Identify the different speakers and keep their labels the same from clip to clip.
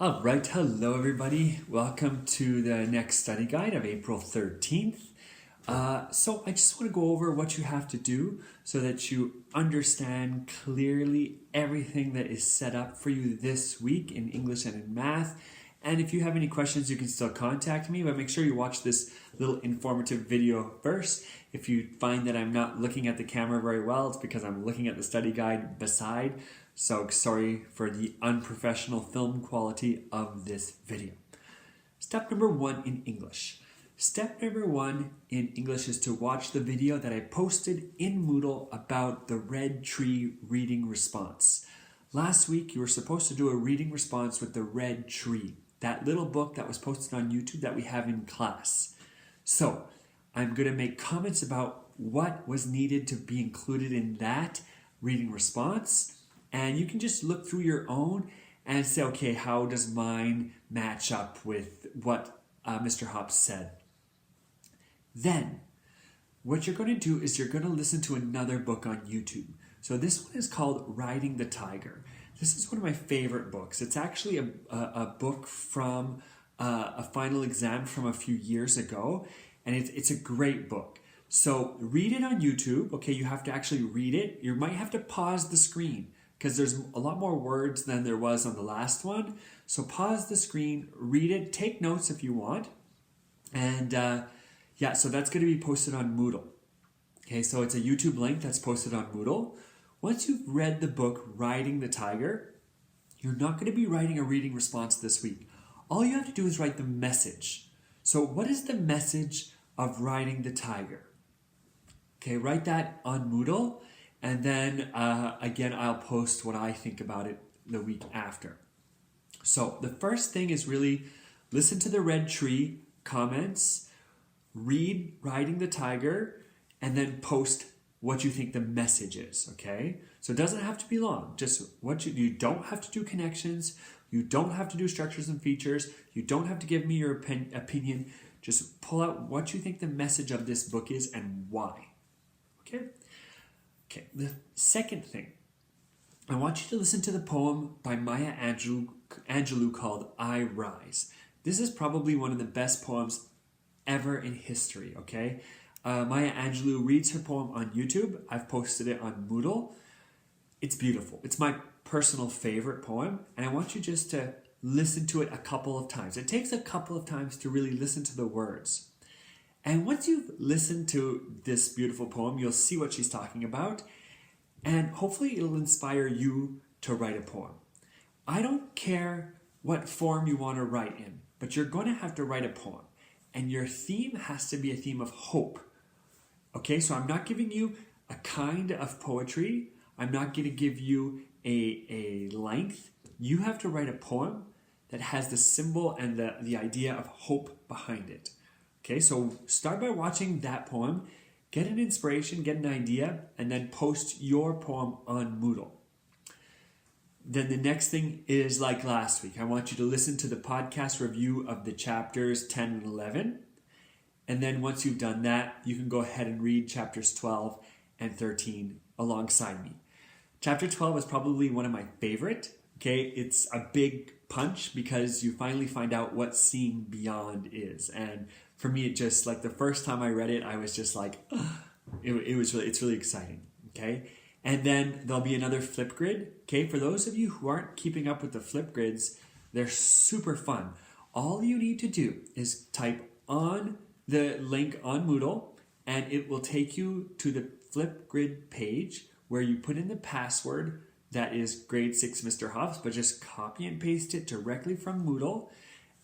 Speaker 1: All right, hello everybody. Welcome to the next study guide of April 13th. So I just want to go over what you have to do so that you understand clearly everything that is set up for you this week in English and in math. And if you have any questions, you can still contact me, but make sure you watch this little informative video first. If you find that I'm not looking at the camera very well, it's because I'm looking at the study guide beside. So sorry for the unprofessional film quality of this video. Step number 1 in English. Step number 1 in English is to watch the video that I posted in Moodle about the red tree reading response. Last week you were supposed to do a reading response with the red tree, that little book that was posted on YouTube that we have in class. So I'm going to make comments about what was needed to be included in that reading response. And you can just look through your own and say, okay, how does mine match up with what Mr. Hops said? Then, what you're going to do is you're going to listen to another book on YouTube. So this one is called Riding the Tiger. This is one of my favorite books. It's actually a book from a final exam from a few years ago, and it's a great book. So read it on YouTube. Okay, you have to actually read it. You might have to pause the screen, because there's a lot more words than there was on the last one. So pause the screen, read it, take notes if you want. And yeah, so that's going to be posted on Moodle. Okay, so it's a YouTube link that's posted on Moodle. Once you've read the book Riding the Tiger, you're not going to be writing a reading response this week. All you have to do is write the message. So what is the message of Riding the Tiger? Okay, write that on Moodle. And then, again, I'll post what I think about it the week after. So the first thing is really listen to the red tree comments, read Riding the Tiger, and then post what you think the message is, okay? So it doesn't have to be long. Just what you don't have to do connections. You don't have to do structures and features. You don't have to give me your opinion. Just pull out what you think the message of this book is and why, okay? Okay, the second thing, I want you to listen to the poem by Maya Angelou called I Rise. This is probably one of the best poems ever in history, okay? Maya Angelou reads her poem on YouTube. I've posted it on Moodle. It's beautiful. It's my personal favorite poem, and I want you just to listen to it a couple of times. It takes a couple of times to really listen to the words. And once you've listened to this beautiful poem, you'll see what she's talking about, and hopefully it'll inspire you to write a poem. I don't care what form you want to write in, but you're going to have to write a poem, and your theme has to be a theme of hope. Okay, so I'm not giving you a kind of poetry. I'm not going to give you a length. You have to write a poem that has the symbol and the idea of hope behind it. Okay, so start by watching that poem, get an inspiration, get an idea, and then post your poem on Moodle. Then the next thing is like last week. I want you to listen to the podcast review of the chapters 10 and 11. And then once you've done that, you can go ahead and read chapters 12 and 13 alongside me. Chapter 12 is probably one of my favorite. Okay, it's a big punch because you finally find out what seeing beyond is. And for me, it just, like the first time I read it, I was just like, it's really exciting, okay? And then there'll be another flip grid, okay? For those of you who aren't keeping up with the flip grids, they're super fun. All you need to do is type on the link on Moodle, and it will take you to the flip grid page where you put in the password that is grade 6 Mr. Hops, but just copy and paste it directly from Moodle.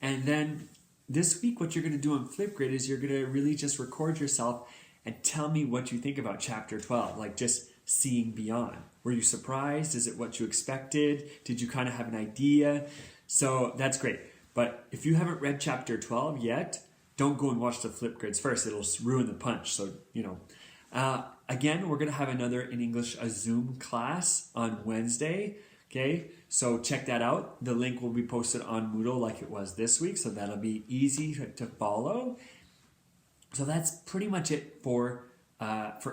Speaker 1: And then this week, what you're going to do on Flipgrid is you're going to really just record yourself and tell me what you think about chapter 12, like just seeing beyond. Were you surprised? Is it what you expected? Did you kind of have an idea? So that's great. But if you haven't read chapter 12 yet, don't go and watch the Flipgrids first. It'll ruin the punch. So, again, we're going to have another in English, a Zoom class on Wednesday. Okay, so check that out. The link will be posted on Moodle like it was this week, so that'll be easy to follow. So that's pretty much it for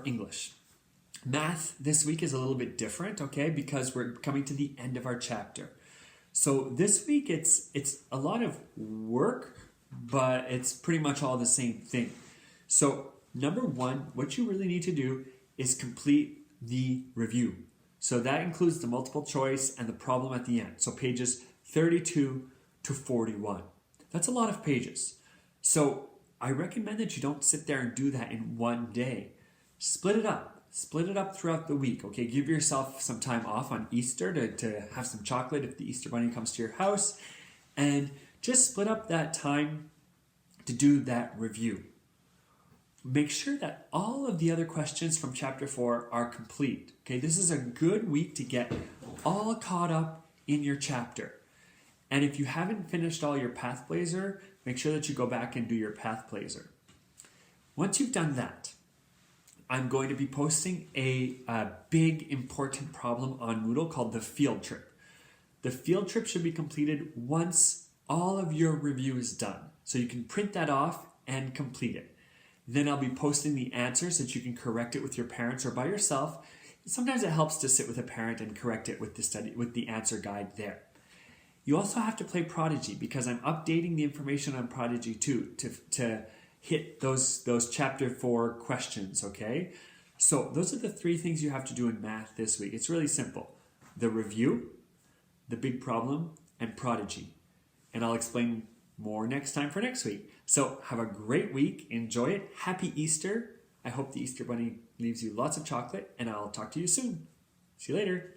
Speaker 1: English. Math this week is a little bit different, okay, because we're coming to the end of our chapter. So this week it's a lot of work, but it's pretty much all the same thing. So number one, what you really need to do is complete the review. So that includes the multiple choice and the problem at the end. So pages 32 to 41. That's a lot of pages. So I recommend that you don't sit there and do that in one day. Split it up. Split it up throughout the week. Okay, give yourself some time off on Easter to have some chocolate if the Easter Bunny comes to your house. And just split up that time to do that review. Make sure that all of the other questions from chapter 4 are complete. Okay, this is a good week to get all caught up in your chapter. And if you haven't finished all your Pathblazer, make sure that you go back and do your Pathblazer. Once you've done that, I'm going to be posting a big important problem on Moodle called the field trip. The field trip should be completed once all of your review is done. So you can print that off and complete it. Then I'll be posting the answers so that you can correct it with your parents or by yourself. Sometimes it helps to sit with a parent and correct it with the answer guide there. You also have to play Prodigy because I'm updating the information on Prodigy too to hit those chapter 4 questions, okay? So those are the 3 things you have to do in math this week. It's really simple. The review, the big problem, and Prodigy. And I'll explain more next time for next week. So have a great week. Enjoy it. Happy Easter. I hope the Easter Bunny leaves you lots of chocolate, and I'll talk to you soon. See you later.